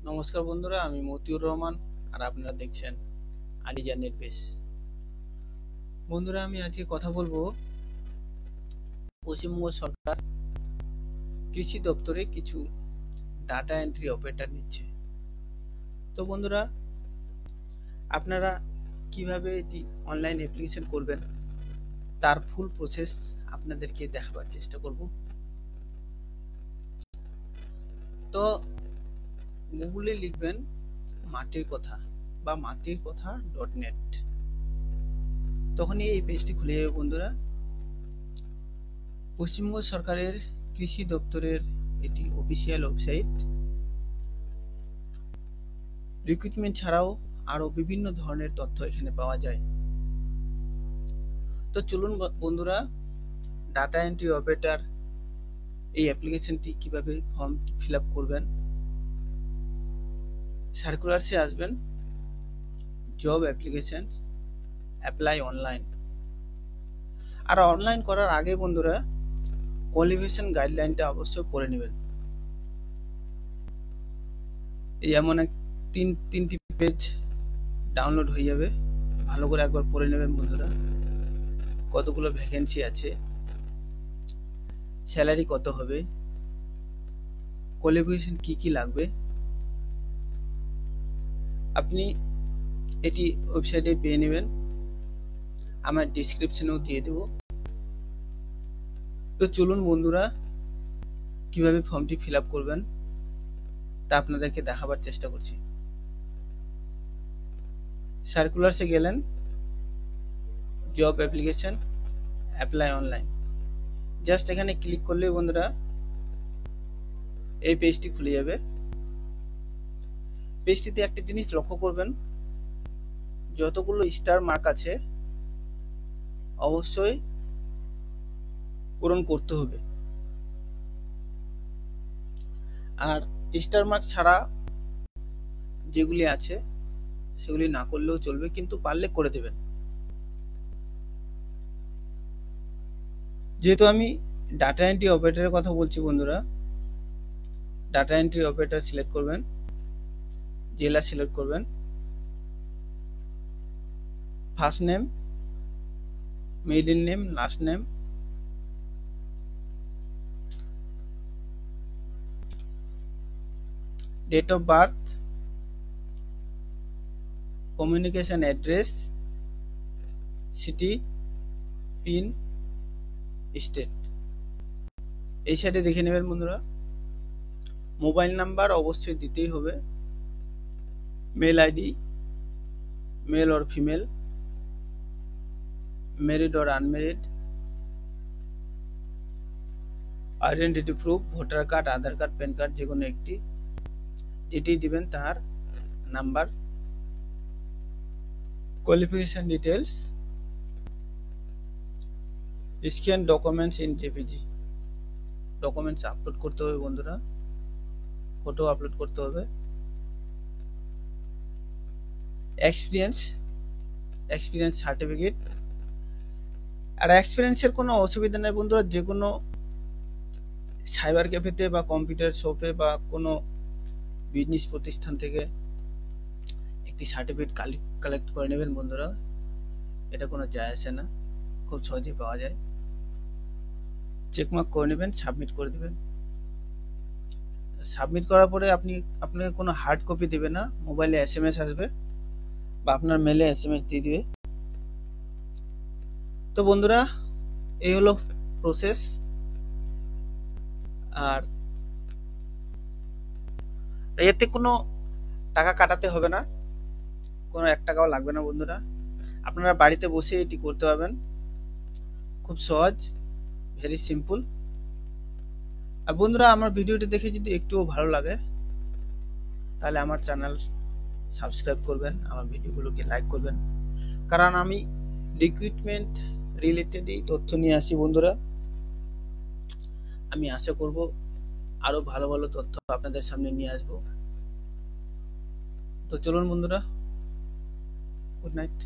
নমস্কার বন্ধুরা, আমি মতিউর রহমান আর আপনারা দেখছেন আলিজা নেট বেস। বন্ধুরা, আমি আজকে কথা বলবো পশ্চিমবঙ্গ সরকার কৃষি দপ্তরে কিছু ডাটা এন্ট্রি অপারেটর নিচ্ছে। তো বন্ধুরা, আপনারা কিভাবে এটি অনলাইন অ্যাপ্লিকেশন করবেন তার ফুল প্রসেস আপনাদেরকে দেখাবার চেষ্টা করব। তো গুগলে লিখবেন মাটির কথা বা মাটির কথা .net, তখনই এই পেজটি খুলে যাবে। বন্ধুরা, পশ্চিমবঙ্গ সরকারের কৃষি দপ্তরের এটি অফিসিয়াল ওয়েবসাইট। রিক্রুটমেন্ট ছাড়াও আরো বিভিন্ন ধরনের তথ্য এখানে পাওয়া যায়। তো চলুন বন্ধুরা, ডাটা এন্ট্রি অপারেটর এই অ্যাপ্লিকেশনটি কিভাবে ফর্ম ফিল আপ করবেন। সার্কুলারসে আসবেন, জব অ্যাপ্লিকেশন, অ্যাপ্লাই অনলাইন। আর অনলাইন করার আগে বন্ধুরা কোয়ালিফিকেশন গাইডলাইনটা অবশ্যই পড়ে নেবেন। এই এমন তিনটি পেজ ডাউনলোড হয়ে যাবে, ভালো করে একবার পড়ে নেবেন বন্ধুরা। কতগুলো ভ্যাকেন্সি আছে, স্যালারি কত হবে, কোয়ালিফিকেশন কি কি লাগবে, আপনি এটি ওয়েবসাইটে পেয়ে নেবেন। আমার ডিসক্রিপশনেও দিয়ে দেব। তো চলুন বন্ধুরা, কিভাবে ফর্মটি ফিল আপ করবেন তা আপনাদেরকে দেখাবার চেষ্টা করছি। সার্কুলারসে গেলেন, job application, apply online, just এখানে ক্লিক করলে বন্ধুরা এই পেজটি খুলে যাবে। পেজটিতে একটা জিনিস লক্ষ্য করবেন, যতগুলো স্টার মার্ক আছে অবশ্যই পূরণ করতে হবে। আর স্টার মার্ক ছাড়া যেগুলি আছে সেগুলি না করলেও চলবে, কিন্তু পারলে করে দেবেন। যেহেতু আমি ডাটা এন্ট্রি অপারেটরের কথা বলছি বন্ধুরা, ডাটা এন্ট্রি অপারেটর সিলেক্ট করবেন, জেলা সিলেক্ট করবেন, first name, middle name, last name, date of birth, communication address, city, pin, state. এই সাইডে দেখে নেবেন বন্ধুরা। মোবাইল নাম্বার অবশ্যই দিতেই হবে, mail ID, male or female, married or unmarried, identity proof, voter card, Aadhaar card, PAN card, যে কোনো একটি, যেটি দিবেন তার number, qualification details, scan documents in JPG, documents upload করতে হবে বন্ধুরা, ফটো আপলোড করতে হবে, এক্সপিরিয়েন্স সার্টিফিকেট। আর এক্সপিরিয়েন্সের কোনো অসুবিধা নেই বন্ধুরা, যে কোনো সাইবার ক্যাফেতে বা কম্পিউটার শপে বা কোনো বিজনেস প্রতিষ্ঠান থেকে একটি সার্টিফিকেট কালেক্ট করে নেবেন বন্ধুরা। এটা কোনো যায় আসে না, খুব সহজেই পাওয়া যায়। চেকমার্ক করে নেবেন, সাবমিট করে দেবেন। সাবমিট করার পরে আপনাকে কোনো হার্ড কপি দেবে না, মোবাইলে SMS আসবে বা আপনার মেলে SMS দিয়ে দিবে। তো বন্ধুরা, এই হলো প্রসেস। আর এতে কোনো টাকা কাটাতে হবে না, কোনো 1 টাকাও লাগবে না বন্ধুরা। আপনারা বাড়িতে বসে এটি করতে পারবেন, খুব সহজ, ভেরি সিম্পল। আর বন্ধুরা, আমার ভিডিওটি দেখে যদি একটুও ভালো লাগে তাহলে আমার চ্যানেল সাবস্ক্রাইব করবেন, আমার ভিডিওগুলোকে লাইক করবেন, কারণ আমি রিক্রুটমেন্ট রিলেটেড এই তথ্য নিয়ে আসি বন্ধুরা। আমি আশা করব আরো ভালো ভালো তথ্য আপনাদের সামনে নিয়ে আসবো। তো চলুন বন্ধুরা, গুড নাইট।